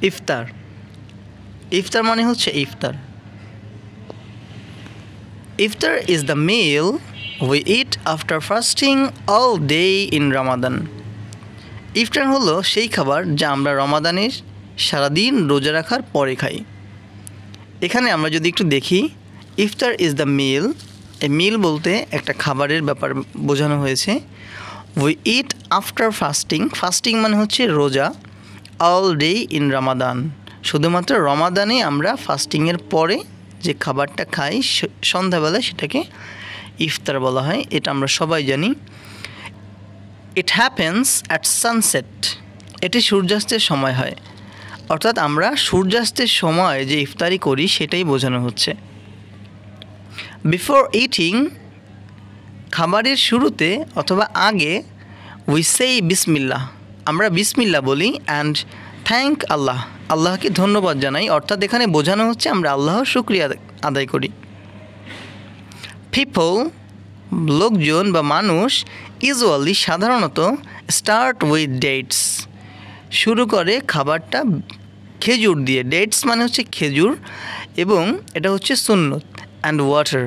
ইফতার। ইফতার মানে হচ্ছে ইফতার। Iftar is the meal we eat after fasting all day in Ramadan. ইফতার হলো সেই খাবার যা আমরা রমাদানের সারাদিন রোজা রাখার পরে খাই। এখানে আমরা যদি একটু দেখি, ইফতার ইজ দ্য মিল, এই মিল বলতে একটা খাবারের ব্যাপার বোঝানো হয়েছে। We eat after fasting, fasting মানে হচ্ছে রোজা, অল ডে ইন রমাদান, শুধুমাত্র রমাদানে আমরা ফাস্টিংয়ের পরে যে খাবারটা খাই সন্ধ্যাবেলায় সেটাকে ইফতার বলা হয়, এটা আমরা সবাই জানি। ইট হ্যাপেন্স অ্যাট সানসেট, এটি সূর্যাস্তের সময় হয়, অর্থাৎ আমরা সূর্যাস্তের সময় যে ইফতারি করি সেটাই বোঝানো হচ্ছে। বিফোর ইটিং, খাবারের শুরুতে অথবা আগে, উই সেই বিসমিল্লাহ, আমরা বিসমিল্লাহ বলি, অ্যান্ড থ্যাংক আল্লাহ, আল্লাহকে ধন্যবাদ জানাই, অর্থাৎ এখানে বোঝানো হচ্ছে আমরা আল্লাহর শুকরিয়া আদায় করি। পিপল, লোকজন বা মানুষ, ইউজুয়ালি সাধারণত স্টার্ট উইথ ডেটস, শুরু করে খাবারটা খেজুর দিয়ে, ডেটস মানে হচ্ছে খেজুর এবং এটা হচ্ছে সুন্নত, অ্যান্ড ওয়াটার,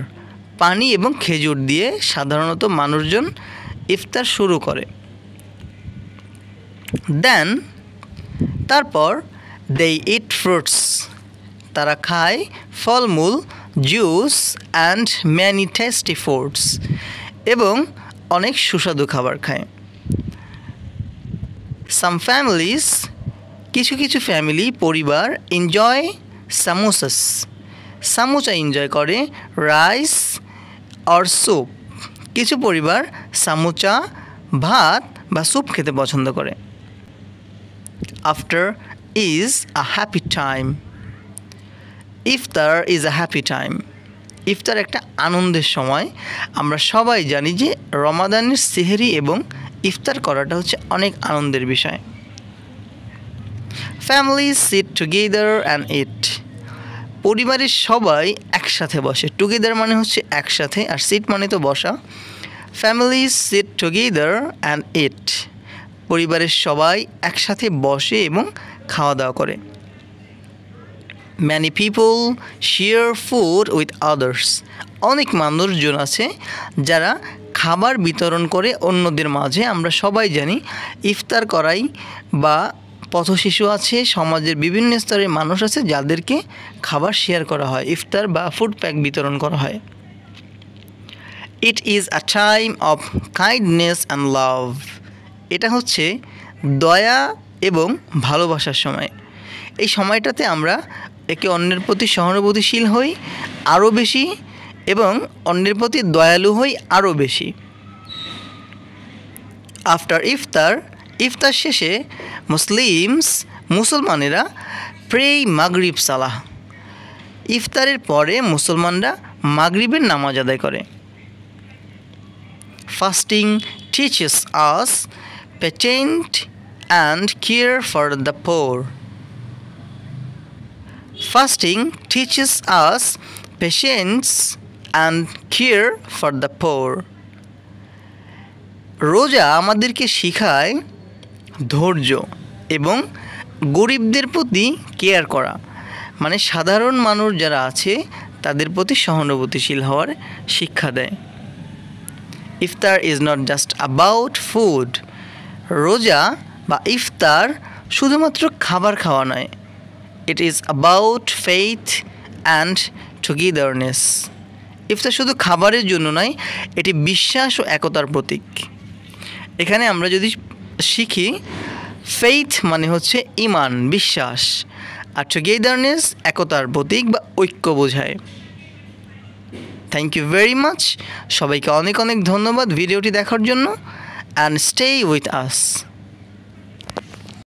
পানি এবং খেজুর দিয়ে সাধারণত মানুষজন ইফতার শুরু করে। দেন, তারপর দে ইট ফ্রুটস, তারা খায় ফলমূল, juice and many tasty foods, এবং অনেক সুস্বাদু খাবার খায়। সাম ফ্যামিলিজ, কিছু কিছু ফ্যামিলি, পরিবার, এনজয় সামোসাস, সামোসা এনজয় করে, রাইস অর স্যুপ, কিছু পরিবার সামোচা, ভাত বা স্যুপ খেতে পছন্দ করে। Iftar is a happy time, iftar is a happy time, ইফতার একটা আনন্দের সময়। আমরা সবাই জানি যে রমাদানের সেহরি এবং ইফতার করাটা হচ্ছে অনেক আনন্দের বিষয়। Family sit together and eat, পরিবারের সবাই একসাথে বসে, টুগেদার মানে হচ্ছে একসাথে, আর সিট মানে তো বসা। Family sit together and eat, পরিবারের সবাই একসাথে বসে এবং খাওয়া দাওয়া করে। Many people share food with others, অনেক মানুষজন আছে যারা খাবার বিতরণ করে অন্যদের মাঝে। আমরা সবাই জানি ইফতার করাই বা পথশিশু আছে, সমাজের বিভিন্ন স্তরের মানুষ আছে যাদেরকে খাবার শেয়ার করা হয়, ইফতার বা ফুড প্যাক বিতরণ করা হয়। It is a time of kindness and love, এটা হচ্ছে দয়া এবং ভালোবাসার সময়। এই সময়টাতে আমরা একে অন্যের প্রতি সহানুভূতিশীল হই আরও বেশি এবং অন্যের প্রতি দয়ালু হই আরও বেশি। আফটার ইফতার, ইফতার শেষে মুসলমানেরা প্রে মাগরিব সালাহ, ইফতারের পরে মুসলমানরা মাগরিবের নামাজ আদায় করে। Fasting teaches us patent and care for the poor, fasting teaches us patience and care for the poor, রোজা আমাদেরকে শেখায় ধৈর্য এবং গরিবদের প্রতি কেয়ার করা, মানে সাধারণ মানুষ যারা আছে তাদের প্রতি সহানুভূতিশীল হওয়ার শিক্ষা দেয়। Iftar is not just about food, রোজা বা ইফতার শুধুমাত্র খাবার খাওয়া নয়, it is about faith and togetherness, ইফতার শুধু খাবারের জন্য নয়, এটি বিশ্বাস ও একতার প্রতীক। এখানে আমরা যদি শিখি, ফেইথ মানে হচ্ছে ইমান, বিশ্বাস, আর টুগেদারনেস একতার প্রতীক বা ঐক্য বোঝায়। থ্যাংক ইউ ভেরি মাচ, সবাইকে অনেক অনেক ধন্যবাদ ভিডিওটি দেখার জন্য, অ্যান্ড স্টে উইথ আস।